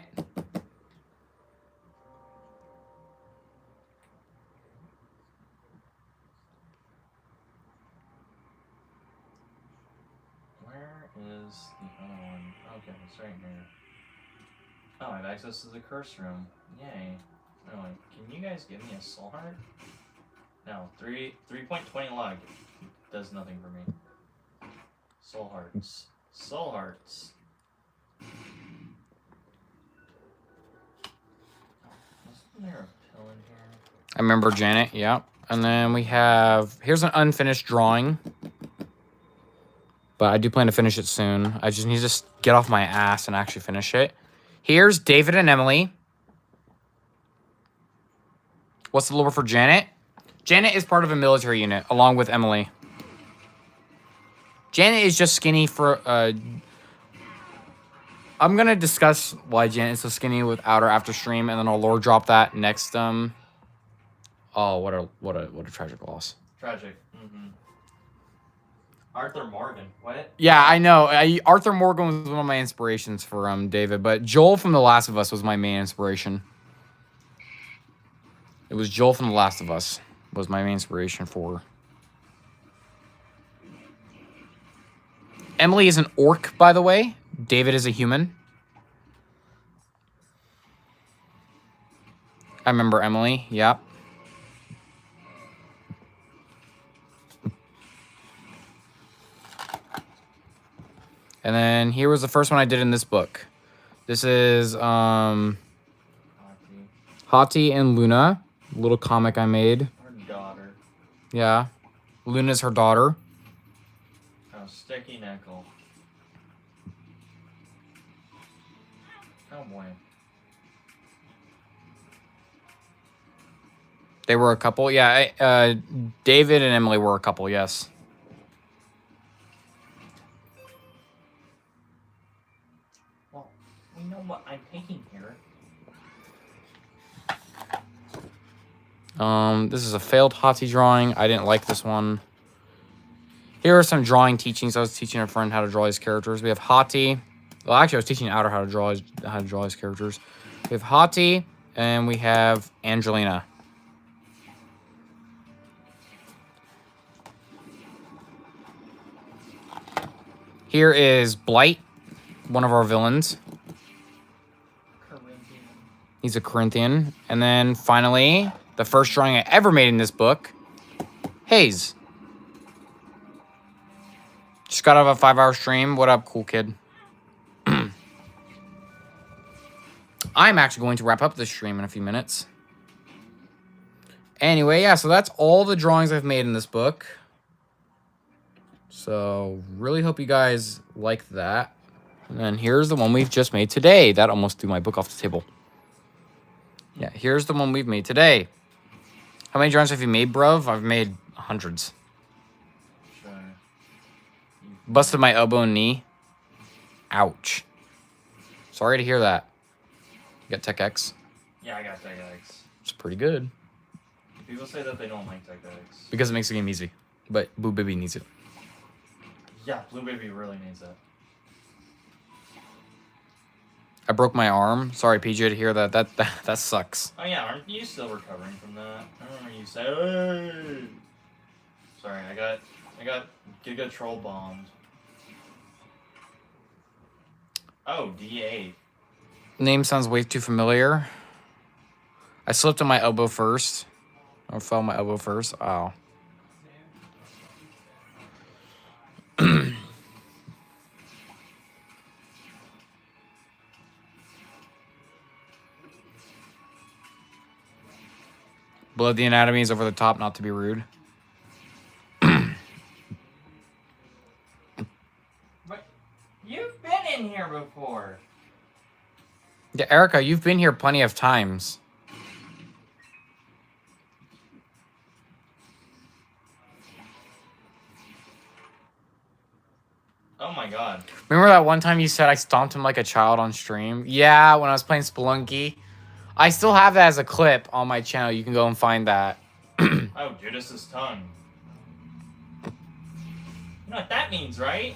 Where is the other one? Okay, it's right here. Oh, I have access to the curse room. Yay. Anyway, can you guys give me a soul heart? No, 3.20 log does nothing for me. Soul hearts. Soul hearts. Wasn't there a pill in here? I remember Janet. Yeah. And then we have... Here's an unfinished drawing. But I do plan to finish it soon. I just need to get off my ass and actually finish it. Here's David and Emily. What's the lore for Janet? Janet is part of a military unit, along with Emily. Janet is just skinny for... I'm going to discuss why Janet is so skinny without her after stream, and then I'll lore drop that next... Oh, what a tragic loss. Tragic. Arthur Morgan. What? Yeah, I know. Arthur Morgan was one of my inspirations for David, but Joel from The Last of Us was my main inspiration. It was Joel from The Last of Us was my main inspiration for. Emily is an orc, by the way. David is a human. I remember Emily. Yep. And then here was the first one I did in this book. This is Hati and Luna, a little comic I made. Her daughter. Yeah. Luna's her daughter. Oh, sticky nickel. Oh boy. They were a couple. Yeah, David and Emily were a couple, yes. Well, we know what I'm taking here. This is a failed Hati drawing. I didn't like this one. Here are some drawing teachings. I was teaching a friend how to draw his characters. We have Hati. Well, actually, I was teaching Outer how to draw his characters. We have Hati, and we have Angelina. Here is Blight, one of our villains. Corinthian. He's a Corinthian. And then finally, the first drawing I ever made in this book, Hayes. Just got out of a 5-hour stream. What up, cool kid? I'm actually going to wrap up this stream in a few minutes. Anyway, yeah, so that's all the drawings I've made in this book. So, really hope you guys like that. And then here's the one we've just made today. That almost threw my book off the table. Yeah, here's the one we've made today. How many drawings have you made, bruv? I've made hundreds. Sure. Busted my elbow and knee. Ouch. Sorry to hear that. You got Tech X? Yeah, I got Tech X. It's pretty good. People say that they don't like Tech X. Because it makes the game easy. But Boo Baby needs it. Yeah, Blue Baby really needs that. I broke my arm. Sorry, PJ, to hear that. That sucks. Oh yeah, aren't you still recovering from that? I remember you said, "Hey." Sorry, I got Giga Troll bombed. Oh, D8. Name sounds way too familiar. I slipped on my elbow first. Or fell on my elbow first. Oh. Blood the Anatomy is over the top, not to be rude. But you've been in here before. Yeah, Erica, you've been here plenty of times. Oh my god. Remember that one time you said I stomped him like a child on stream? Yeah, when I was playing Spelunky. I still have that as a clip on my channel. You can go and find that. Oh, Judas's tongue. You know what that means, right?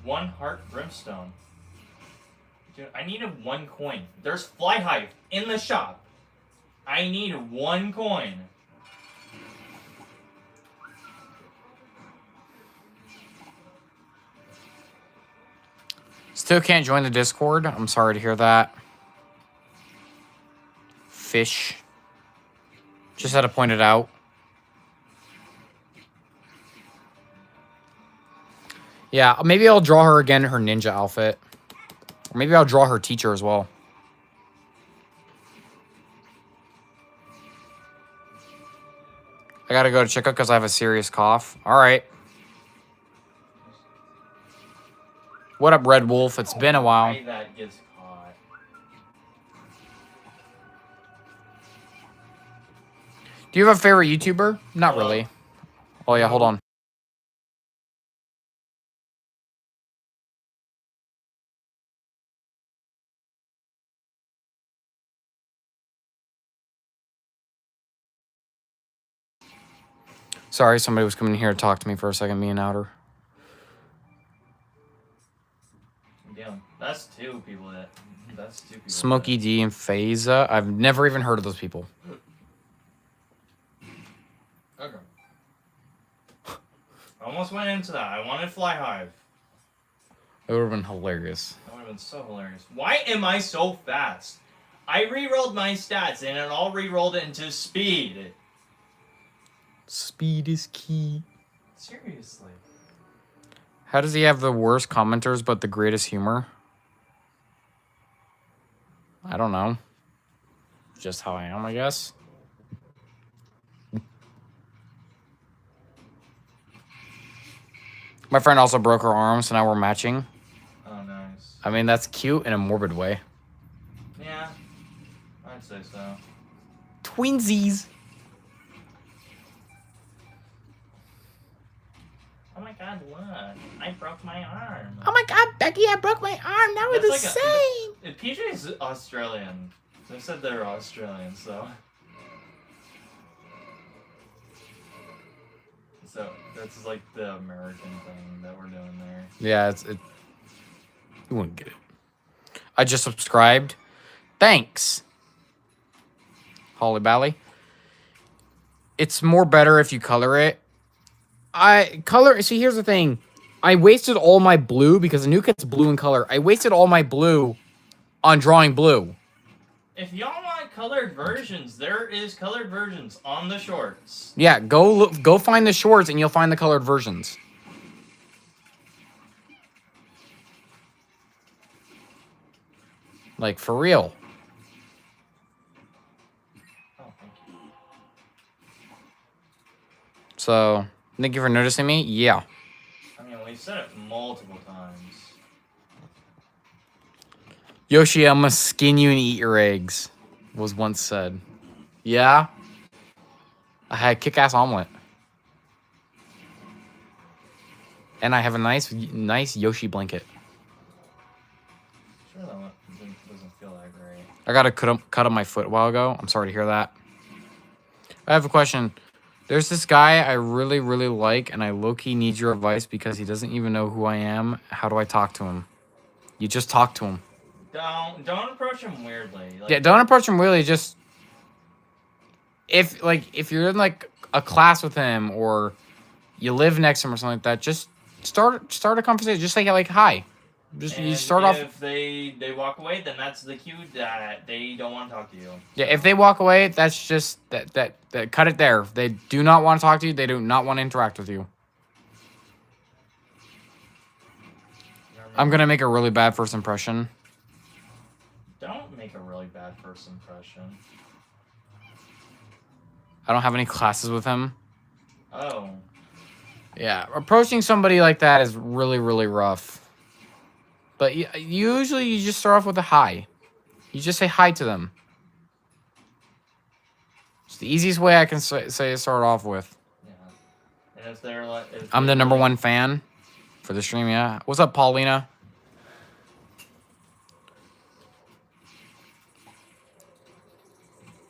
1 heart brimstone. Dude, I needed 1 coin. There's Fly Hive in the shop. I need 1 coin. Still can't join the Discord. I'm sorry to hear that. Fish. Just had to point it out. Yeah, maybe I'll draw her again in her ninja outfit. Or maybe I'll draw her teacher as well. I gotta go to check out because I have a serious cough. Alright. What up, Red Wolf? It's been a while. Why that gets caught. Do you have a favorite YouTuber? Not Hello? really. Oh yeah, hold on. Sorry, somebody was coming here to talk to me for a second, me and Outer. Damn, that's two people that. That's two people. Smokey D and Phasa. I've never even heard of those people. Okay. I almost went into that. I wanted Fly Hive. It would have been hilarious. That would have been so hilarious. Why am I so fast? I re-rolled my stats and it all re-rolled into speed. Speed is key. Seriously. How does he have the worst commenters but the greatest humor? I don't know. Just how I am, I guess. My friend also broke her arm, so now we're matching. Oh, nice. I mean, that's cute in a morbid way. Yeah, I'd say so. Twinsies. Oh my god, look. I broke my arm. Oh my god, Becky, I broke my arm. Now we're the That's like same. PJ is Australian. They said they're Australian, so. So that's like the American thing that we're doing there. Yeah, it. You wouldn't get it. I just subscribed. Thanks. Holly Bally. It's more better if you color it. See, here's the thing. I wasted all my blue because Anuket's blue in color. I wasted all my blue on drawing blue. If y'all want colored versions, there is colored versions on the shorts. Yeah, go find the shorts and you'll find the colored versions. Like, for real. Oh, thank you. So, thank you for noticing me. Yeah. I mean, we've said it multiple times. Yoshi, I'm gonna skin you and eat your eggs, was once said. Yeah? I had kick-ass omelet. And I have a nice Yoshi blanket. Sure, that one doesn't feel that great. I got a cut on my foot a while ago. I'm sorry to hear that. I have a question. There's this guy I really, really like, and I low-key need your advice because he doesn't even know who I am. How do I talk to him? You just talk to him. Don't approach him weirdly. Like, Yeah, don't approach him really. Just if you're in like a class with him or you live next to him or something like that, just start a conversation. Just say like hi. You start off. If they walk away, then that's the cue that they don't want to talk to you. Yeah, if they walk away, that's just that cut it there. They do not want to talk to you. They do not want to interact with you. I'm gonna make a really bad first impression. Don't make a really bad first impression. I don't have any classes with him. Oh. Yeah, approaching somebody like that is really, really rough. But usually you just start off with a hi. You just say hi to them. It's the easiest way I can start off with. Yeah. And if they're like... I'm the #1 fan for the stream, yeah. What's up, Paulina?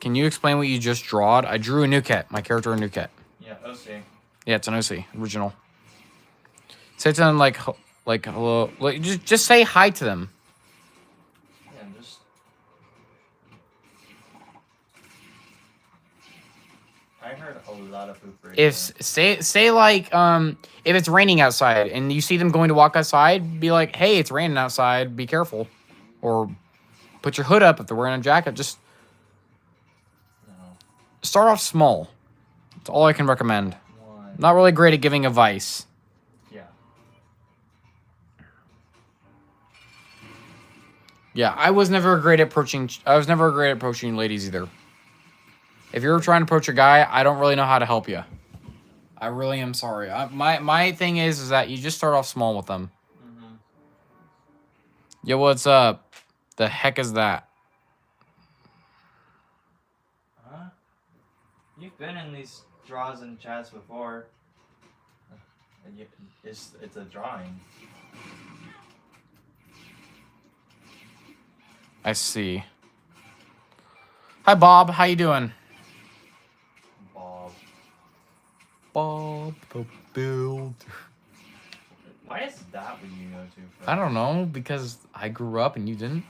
Can you explain what you just drawed? I drew Anuket, my character Anuket. Yeah, OC. Yeah, it's an OC, original. Say to them like hello, like just say hi to them. Yeah, just... I heard a lot of poop right If say like if it's raining outside and you see them going to walk outside, be like, hey, it's raining outside, be careful, or put your hood up if they're wearing a jacket. Just start off small. That's all I can recommend. Not really great at giving advice. Yeah. Yeah, I was never great at approaching ladies either. If you're trying to approach a guy, I don't really know how to help you. I really am sorry. My thing is that you just start off small with them. Mm-hmm. Yo, what's up? The heck is that? Huh? You've been in these draws and chats before. It's a drawing. I see. Hi, Bob. How you doing? Bob. Bob. Bob the Builder. Why is that what you go to? For? I don't know, because I grew up and you didn't.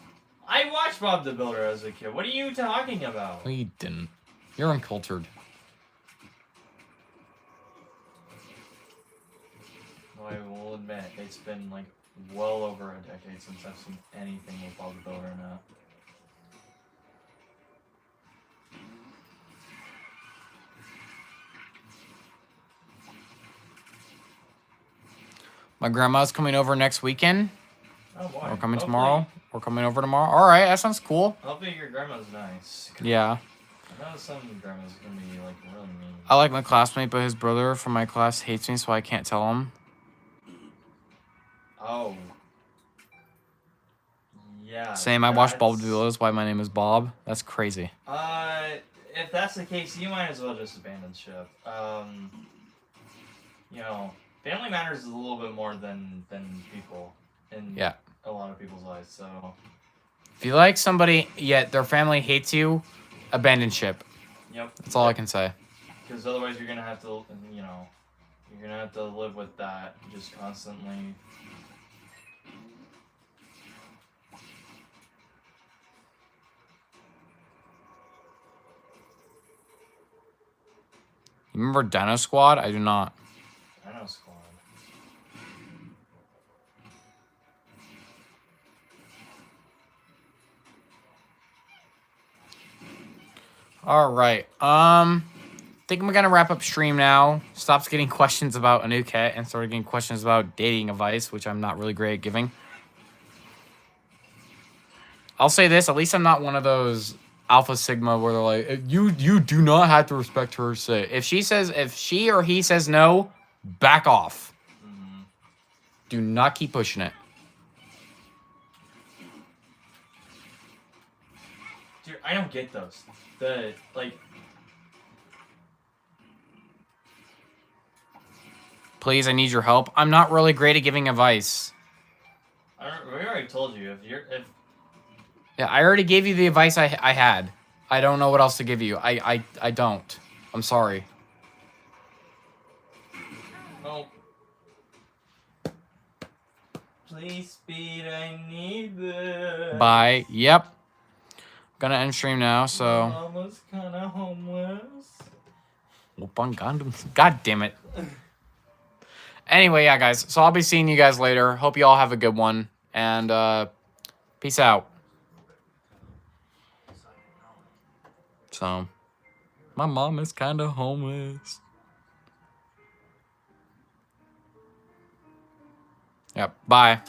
I watched Bob the Builder as a kid. What are you talking about? No, you didn't. You're uncultured. Well, I will admit, it's been like well over a decade since I've seen anything with Bob the Builder now. My grandma's coming over next weekend. Oh boy. We're coming tomorrow. We're coming over tomorrow. All right, that sounds cool. Hopefully your grandma's nice. Yeah. I know some grandmas can be like really mean. I like my classmate, but his brother from my class hates me, so I can't tell him. Oh. Yeah. Same, I watched Bob the Builder, that's why my name is Bob. That's crazy. If that's the case, you might as well just abandon ship. You know, family matters is a little bit more than people in a lot of people's lives, so... If you like somebody, yet their family hates you, abandon ship. Yep. That's all I can say. Because otherwise you're gonna have to, you know, you're gonna have to live with that just constantly. You remember Dino Squad? I do not. Dino Squad. All right. Think we're gonna wrap up stream now. Stops getting questions about Anuket and started getting questions about dating advice, which I'm not really great at giving. I'll say this: at least I'm not one of those Alpha Sigma where they're like, you do not have to respect her say. If she or he says no, back off. Mm-hmm. Do not keep pushing it. Dude, I don't get those. Please, I need your help. I'm not really great at giving advice. We already told you Yeah, I already gave you the advice I had. I don't know what else to give you. I don't. I'm sorry. Oh. Please speed, I need this. Bye. Yep. Gonna end stream now, so. Mama's kinda homeless. God damn it. Anyway, yeah, guys. So I'll be seeing you guys later. Hope you all have a good one. And, peace out. So, my mom is kind of homeless. Yep. Bye.